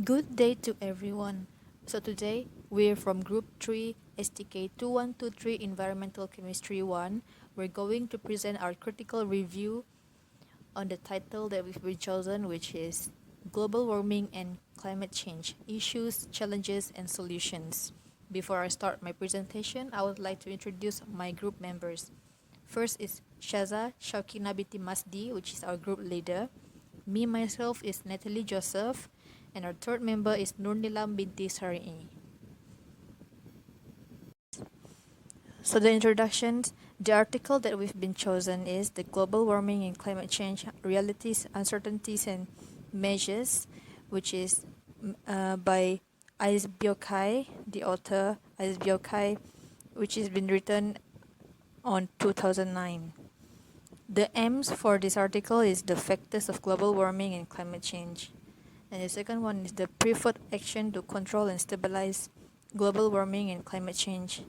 Good day to everyone. So today we're from Group 3 STK 2123 Environmental Chemistry 1. We're going to present our critical review on the title that we've been chosen, which is Global Warming and Climate Change Issues, Challenges, and Solutions. Before I start my presentation, I would like to introduce my group members. First is Shaza Shaukina Binti Masdi, which is our group leader. Me, myself, is Natalie Joseph, and our third member is Nurnilam Binti Sari'i. So the introductions, the article that we've been chosen is The Global Warming and Climate Change Realities, Uncertainties, and Measures, which is by Ais Biokai, the author Ais Biokai, which has been written on 2009. The aims for this article is the factors of global warming and climate change. And the second one is the preferred action to control and stabilize global warming and climate change.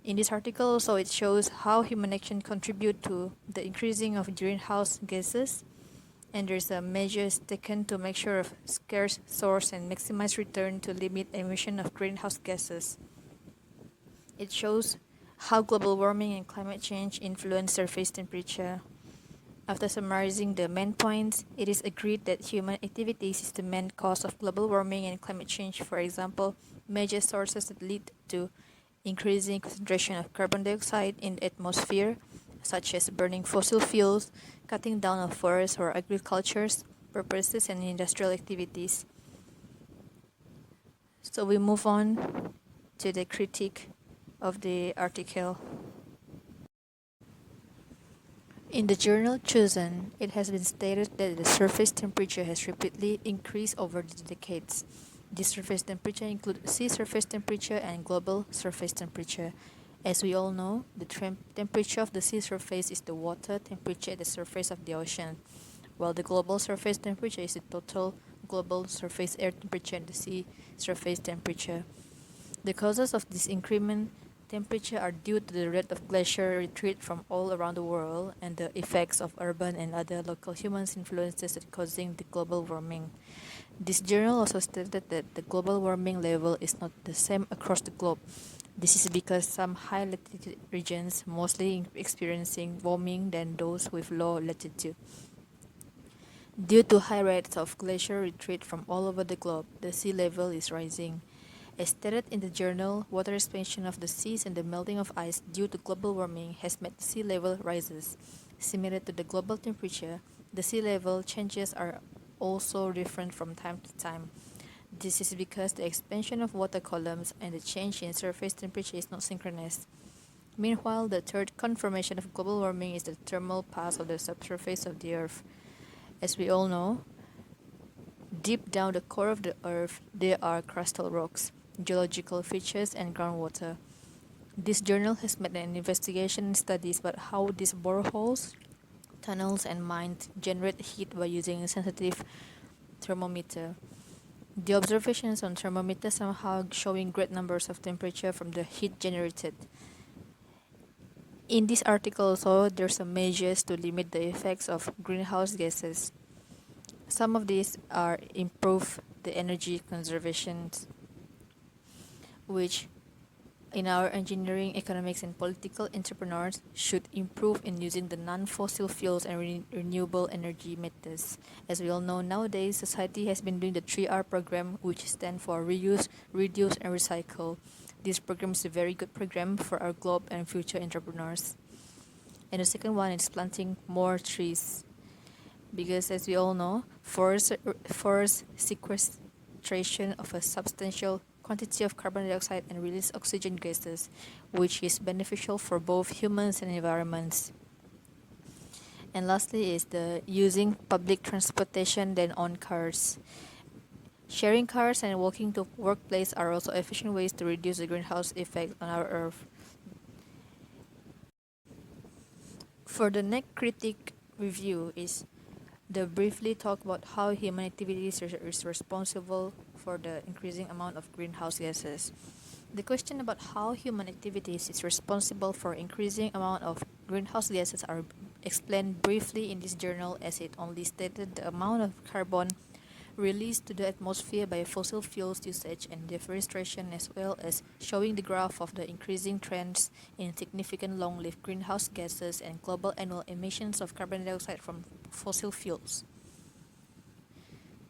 In this article also it shows how human action contribute to the increasing of greenhouse gases, and there's a measures taken to make sure of scarce source and maximize return to limit emission of greenhouse gases. It shows how global warming and climate change influence surface temperature. After summarizing the main points, it is agreed that human activities is the main cause of global warming and climate change. For example, major sources that lead to increasing concentration of carbon dioxide in the atmosphere, such as burning fossil fuels, cutting down of forests for agriculture's purposes, and industrial activities. So we move on to the critique of the article. In the journal chosen, it has been stated that the surface temperature has rapidly increased over the decades. This surface temperature includes sea surface temperature and global surface temperature. As we all know, the temperature of the sea surface is the water temperature at the surface of the ocean, while the global surface temperature is the total global surface air temperature and the sea surface temperature. The causes of this increment temperature are due to the rate of glacier retreat from all around the world and the effects of urban and other local humans influences that causing the global warming. This journal also stated that the global warming level is not the same across the globe. This is because some high latitude regions mostly experiencing warming than those with low latitude. Due to high rates of glacier retreat from all over the globe, the sea level is rising. As stated in the journal, water expansion of the seas and the melting of ice due to global warming has made sea level rises. Similar to the global temperature, the sea level changes are also different from time to time. This is because the expansion of water columns and the change in surface temperature is not synchronous. Meanwhile, the third confirmation of global warming is the thermal pass of the subsurface of the Earth. As we all know, deep down the core of the Earth, there are crustal rocks, geological features, and groundwater. This journal has made an investigation and studies about how these boreholes, tunnels, and mines generate heat by using a sensitive thermometer. The observations on thermometer somehow showing great numbers of temperature from the heat generated. In this article also, there's some measures to limit the effects of greenhouse gases. Some of these are improve the energy conservation, which in our engineering, economics, and political entrepreneurs should improve in using the non-fossil fuels and renewable energy methods. As we all know, nowadays society has been doing the 3R program, which stands for reuse, reduce, and recycle. This program is a very good program for our globe and future entrepreneurs. And the second one is planting more trees, because as we all know, forest sequestration of a substantial quantity of carbon dioxide and release oxygen gases, which is beneficial for both humans and environments. And lastly is the using public transportation than on cars. Sharing cars and walking to workplace are also efficient ways to reduce the greenhouse effect on our Earth. For the next critique review is the briefly talk about how human activities is responsible for the increasing amount of greenhouse gases. The question about how human activities is responsible for increasing amount of greenhouse gases are explained briefly in this journal, as it only stated the amount of carbon released to the atmosphere by fossil fuels usage and deforestation, as well as showing the graph of the increasing trends in significant long-lived greenhouse gases and global annual emissions of carbon dioxide from fossil fuels.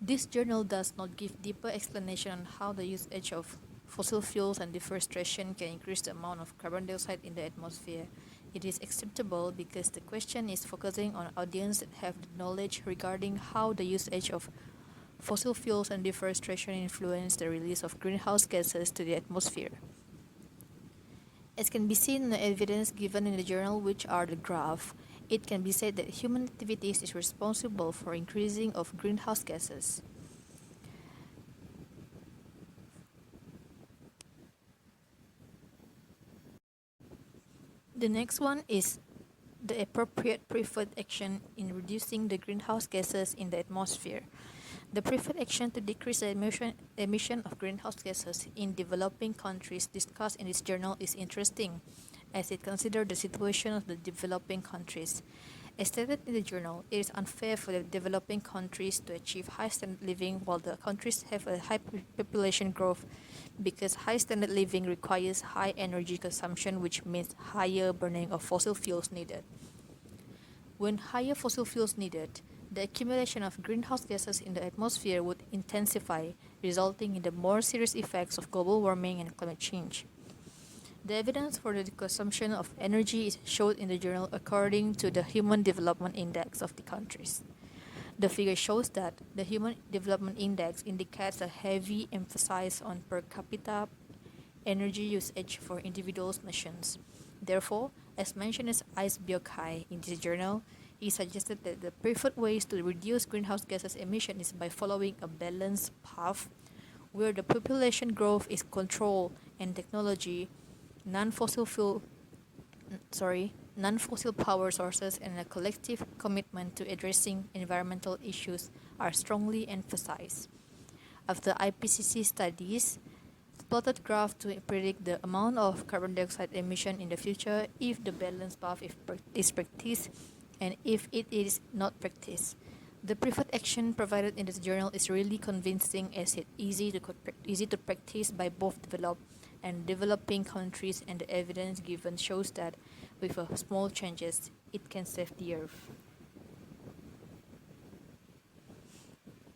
This journal does not give deeper explanation on how the usage of fossil fuels and deforestation can increase the amount of carbon dioxide in the atmosphere. It is acceptable because the question is focusing on audience that have the knowledge regarding how the usage of fossil fuels and deforestation influence the release of greenhouse gases to the atmosphere. As can be seen in the evidence given in the journal, which are the graph, it can be said that human activities is responsible for increasing of greenhouse gases. The next one is the appropriate preferred action in reducing the greenhouse gases in the atmosphere. The preferred action to decrease the emission of greenhouse gases in developing countries discussed in this journal is interesting, as it considers the situation of the developing countries. As stated in the journal, it is unfair for the developing countries to achieve high standard living while the countries have a high population growth, because high standard living requires high energy consumption, which means higher burning of fossil fuels needed. When higher fossil fuels needed, the accumulation of greenhouse gases in the atmosphere would intensify, resulting in the more serious effects of global warming and climate change. The evidence for the consumption of energy is showed in the journal according to the Human Development Index of the countries. The figure shows that the Human Development Index indicates a heavy emphasis on per capita energy usage for individual nations. Therefore, as mentioned as Ice Byokai in this journal, he suggested that the preferred ways to reduce greenhouse gases emission is by following a balanced path where the population growth is controlled and technology, non-fossil fuel non-fossil power sources, and a collective commitment to addressing environmental issues are strongly emphasized. After IPCC studies, plotted graph to predict the amount of carbon dioxide emission in the future if the balanced path is practiced and if it is not practiced. The preferred action provided in this journal is really convincing, as it easy to practice by both developed and developing countries, and the evidence given shows that with small changes it can save the earth.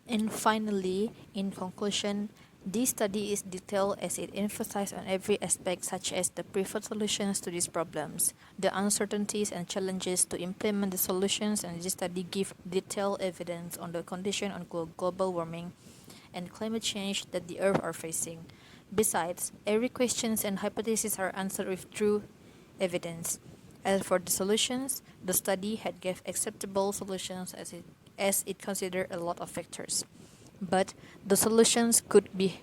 And finally, in conclusion, this study is detailed as it emphasizes on every aspect, such as the preferred solutions to these problems, the uncertainties and challenges to implement the solutions, and this study gives detailed evidence on the condition on global warming and climate change that the Earth are facing. Besides, every questions and hypothesis are answered with true evidence. As for the solutions, the study had gave acceptable solutions as it considered a lot of factors. But the solutions could be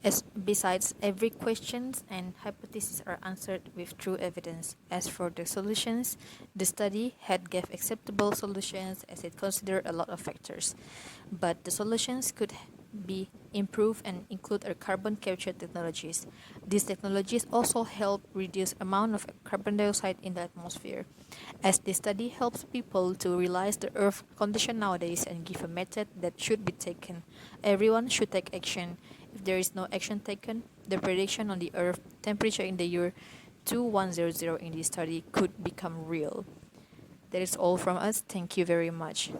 as besides every questions and hypothesis are answered with true evidence. As for the solutions, the study had gave acceptable solutions as it considered a lot of factors. But the solutions could be improved and include a carbon capture technologies. These technologies also help reduce amount of carbon dioxide in the atmosphere. As the study helps people to realize the Earth condition nowadays and give a method that should be taken, everyone should take action. If there is no action taken, the prediction on the Earth temperature in the year 2100 in this study could become real. That is all from us. Thank you very much.